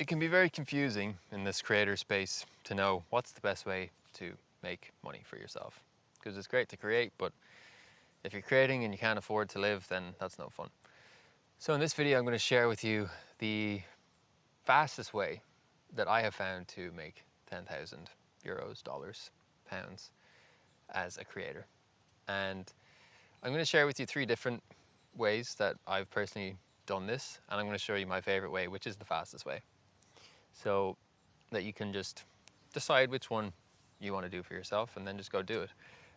It can be very confusing in this creator space to know what's the best way to make money for yourself. Because it's great to create, but if you're creating and you can't afford to live, then that's no fun. So in this video, I'm going to share with you the fastest way that I have found to make 10,000 euros, dollars, pounds as a creator. And I'm going to share with you 3 different ways that I've personally done this, and I'm going to show you my favorite way, which is the fastest way, so that you can just decide which one you want to do for yourself and then just go do it.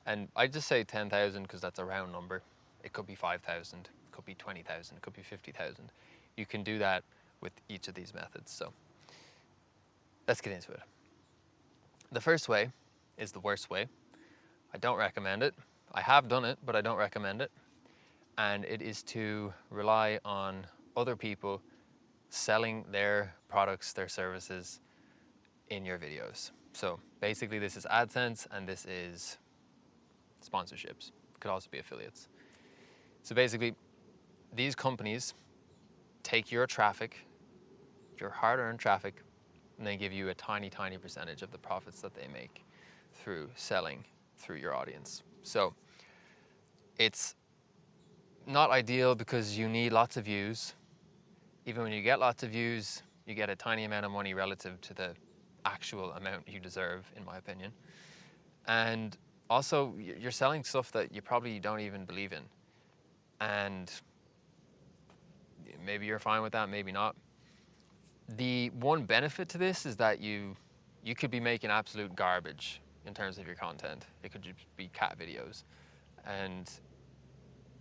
And I just say 10,000 because that's a round number. It could be 5,000, it could be 20,000, it could be 50,000. You can do that with each of these methods. So let's get into it. The first way is the worst way. I don't recommend it. I have done it, but I don't recommend it. And it is to rely on other people selling their products, their services in your videos. So basically this is AdSense and this is sponsorships. It could also be affiliates. So basically these companies take your traffic, your hard-earned traffic, and they give you a tiny percentage of the profits that they make through selling through your audience. So it's not ideal because you need lots of views. Even when you get lots of views, you get a tiny amount of money relative to the actual amount you deserve, in my opinion. And also, you're selling stuff that you probably don't even believe in. And maybe you're fine with that, maybe not. The one benefit to this is that you could be making absolute garbage in terms of your content. It could just be cat videos, and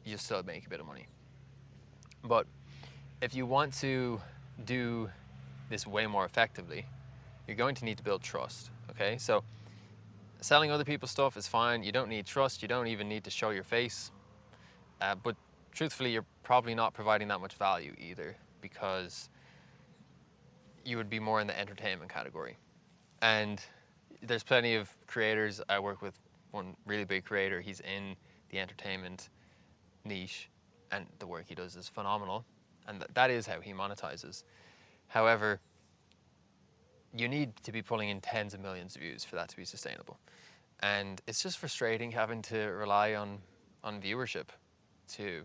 you still make a bit of money. But if you want to do this way more effectively, you're going to need to build trust, okay? So selling other people's stuff is fine. You don't need trust. You don't even need to show your face. But truthfully, you're probably not providing that much value either, because you would be more in the entertainment category. And there's plenty of creators. I work with one really big creator. He's in the entertainment niche, and the work he does is phenomenal. And that is how he monetizes. However, you need to be pulling in tens of millions of views for that to be sustainable. And it's just frustrating having to rely on viewership to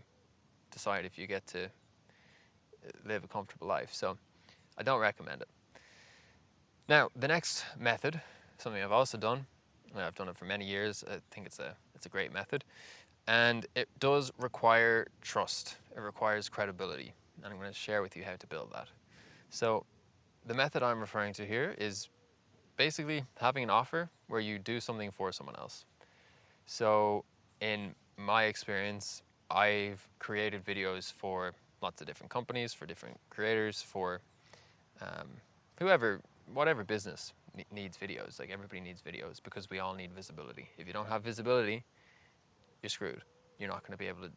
decide if you get to live a comfortable life. So I don't recommend it. Now, the next method, something I've also done, and I've done it for many years. I think it's a great method. And it does require trust. It requires credibility. And I'm going to share with you how to build that. So the method I'm referring to here is basically having an offer where you do something for someone else. So in my experience, I've created videos for lots of different companies, for different creators, for whatever business needs videos. Like, everybody needs videos because we all need visibility. If you don't have visibility, you're screwed. You're not going to be able to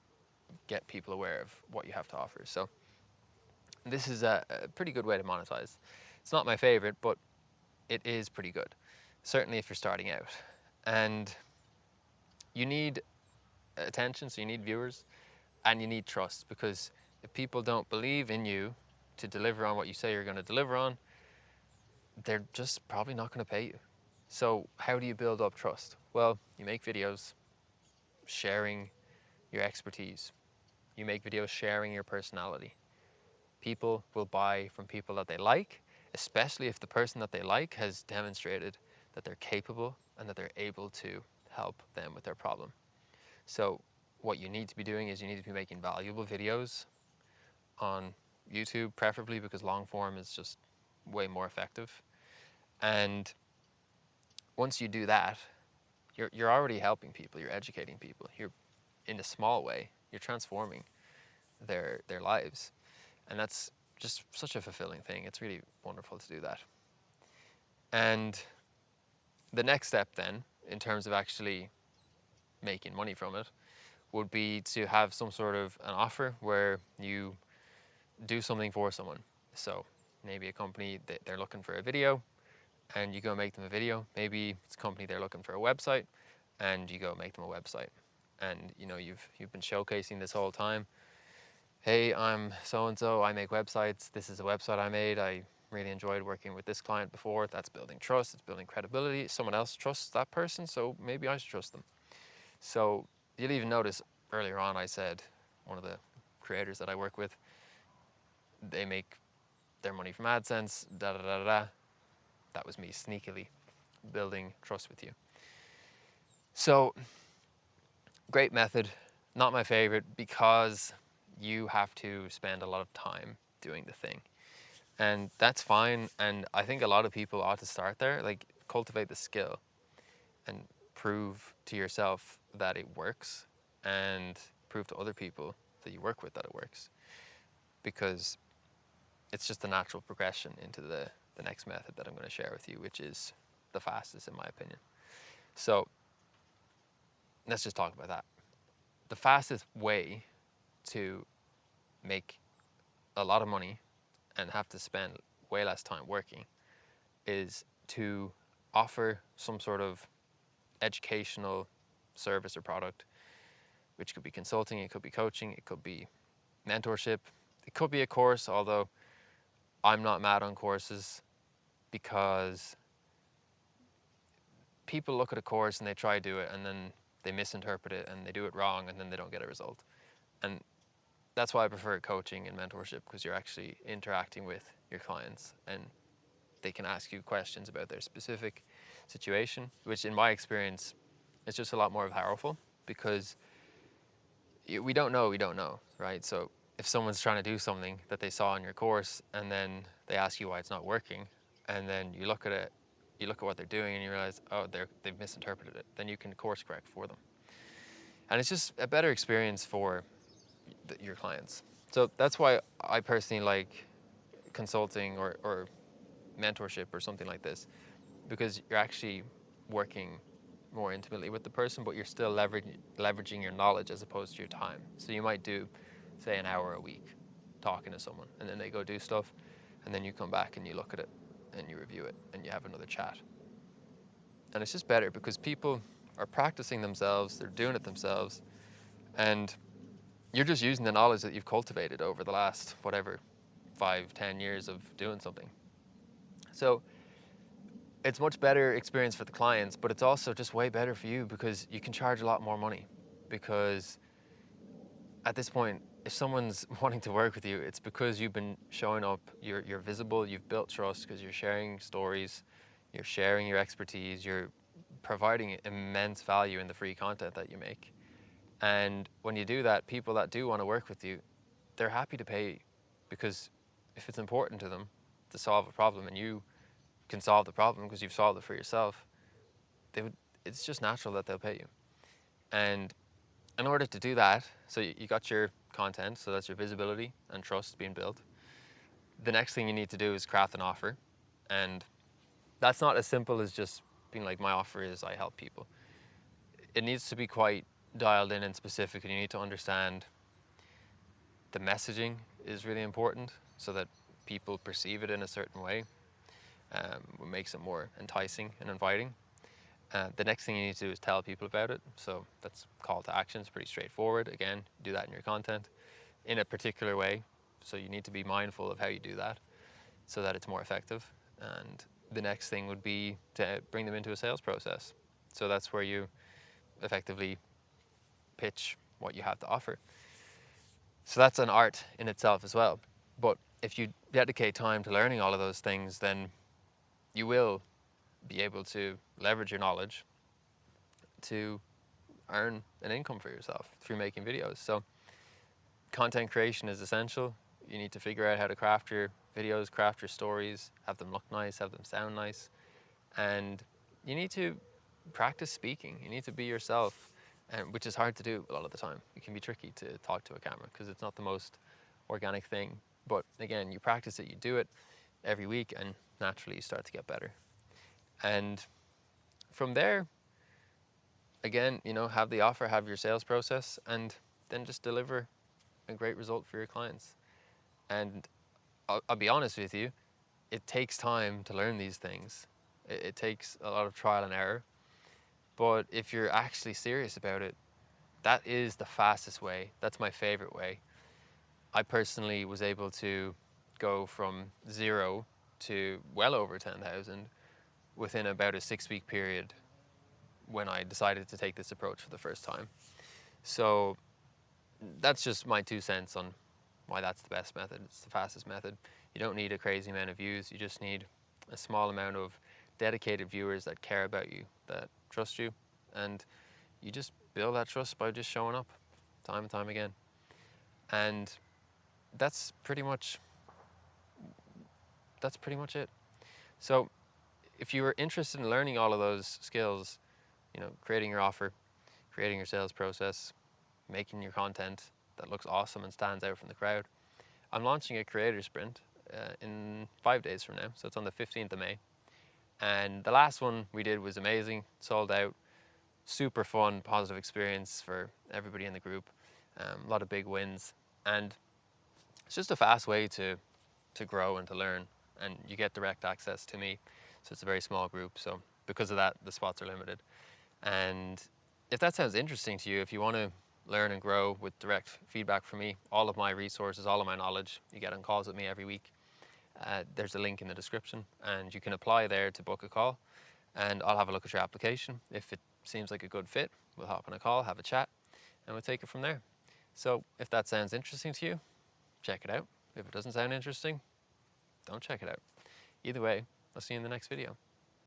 get people aware of what you have to offer. So this is a pretty good way to monetize. It's not my favorite, but it is pretty good, certainly if you're starting out. And you need attention, so you need viewers, and you need trust, because if people don't believe in you to deliver on what you say you're going to deliver on, they're just probably not going to pay you. So how do you build up trust? Well, you make videos sharing your expertise. You make videos sharing your personality. People will buy from people that they like, especially if the person that they like has demonstrated that they're capable and that they're able to help them with their problem. So what you need to be doing is you need to be making valuable videos on YouTube, preferably, because long form is just way more effective. And once you do that, you're already helping people, you're educating people. You're, in a small way, you're transforming their lives. And that's just such a fulfilling thing. It's really wonderful to do that. And the next step then, in terms of actually making money from it, would be to have some sort of an offer where you do something for someone. So maybe a company, they're looking for a video, and you go make them a video. Maybe it's a company, they're looking for a website, and you go make them a website. And you know, you've been showcasing this whole time. Hey, I'm so-and-so, I make websites. This is a website I made. I really enjoyed working with this client before. That's building trust, it's building credibility. Someone else trusts that person, so maybe I should trust them. So you'll even notice earlier on I said one of the creators that I work with, they make their money from AdSense, da da da da. That was me sneakily building trust with you. So great method, not my favorite because you have to spend a lot of time doing the thing. And that's fine. And I think a lot of people ought to start there, like cultivate the skill and prove to yourself that it works and prove to other people that you work with that it works, because it's just a natural progression into the next method that I'm going to share with you, which is the fastest in my opinion. So let's just talk about that. The fastest way to make a lot of money and have to spend way less time working is to offer some sort of educational service or product, which could be consulting, it could be coaching, it could be mentorship, it could be a course, although I'm not mad on courses because people look at a course and they try to do it and then they misinterpret it and they do it wrong and then they don't get a result. And that's why I prefer coaching and mentorship, because you're actually interacting with your clients and they can ask you questions about their specific situation, which in my experience is just a lot more powerful, because we don't know, right? So if someone's trying to do something that they saw in your course and then they ask you why it's not working, and then you look at it, you look at what they're doing and you realize, oh, they've misinterpreted it, then you can course correct for them. And it's just a better experience for your clients. So that's why I personally like consulting or mentorship or something like this, because you're actually working more intimately with the person, but you're still leveraging your knowledge as opposed to your time. So you might do, say, an hour a week talking to someone, and then they go do stuff, and then you come back and you look at it and you review it and you have another chat. And it's just better because people are practicing themselves, they're doing it themselves, and you're just using the knowledge that you've cultivated over the last, whatever, 5-10 years of doing something. So it's much better experience for the clients, but it's also just way better for you because you can charge a lot more money. Because at this point, if someone's wanting to work with you, it's because you've been showing up, you're visible, you've built trust because you're sharing stories, you're sharing your expertise, you're providing immense value in the free content that you make. And when you do that, people that do want to work with you, they're happy to pay you, because if it's important to them to solve a problem and you can solve the problem because you've solved it for yourself, it's just natural that they'll pay you. And in order to do that, so you got your content, so that's your visibility and trust being built. The next thing you need to do is craft an offer. And that's not as simple as just being like, my offer is I help people. It needs to be quite dialed in and specific, and you need to understand the messaging is really important so that people perceive it in a certain way. What makes it more enticing and inviting. The next thing you need to do is tell people about it. So that's call to action. It's pretty straightforward. Again, do that in your content in a particular way. So you need to be mindful of how you do that so that it's more effective. And the next thing would be to bring them into a sales process. So that's where you effectively pitch what you have to offer. So that's an art in itself as well. But if you dedicate time to learning all of those things, then you will be able to leverage your knowledge to earn an income for yourself through making videos. So content creation is essential. You need to figure out how to craft your videos, craft your stories, have them look nice, have them sound nice. And you need to practice speaking. You need to be yourself, and which is hard to do a lot of the time. It can be tricky to talk to a camera because it's not the most organic thing. But again, you practice it, you do it every week, and naturally you start to get better. And from there, again, have the offer, have your sales process, and then just deliver a great result for your clients. And I'll be honest with you, it takes time to learn these things. It takes a lot of trial and error. But if you're actually serious about it, that is the fastest way. That's my favorite way. I personally was able to go from 0 to well over 10,000 within about a 6-week period when I decided to take this approach for the first time. So that's just my 2 cents on why that's the best method. It's the fastest method. You don't need a crazy amount of views. You just need a small amount of dedicated viewers that care about you, that trust you, and you just build that trust by just showing up time and time again. And that's pretty much it. So if you were interested in learning all of those skills, creating your offer, creating your sales process, making your content that looks awesome and stands out from the crowd, I'm launching a creator sprint in 5 days from now. So it's on the 15th of May. And the last one we did was amazing, sold out, super fun, positive experience for everybody in the group, a lot of big wins. And it's just a fast way to grow and to learn, and you get direct access to me. So it's a very small group, so because of that, the spots are limited. And if that sounds interesting to you, if you want to learn and grow with direct feedback from me, all of my resources, all of my knowledge, you get on calls with me every week. There's a link in the description, and you can apply there to book a call, and I'll have a look at your application. If it seems like a good fit, we'll hop on a call, have a chat, and we'll take it from there. So if that sounds interesting to you, check it out. If it doesn't sound interesting, don't check it out. Either way, I'll see you in the next video.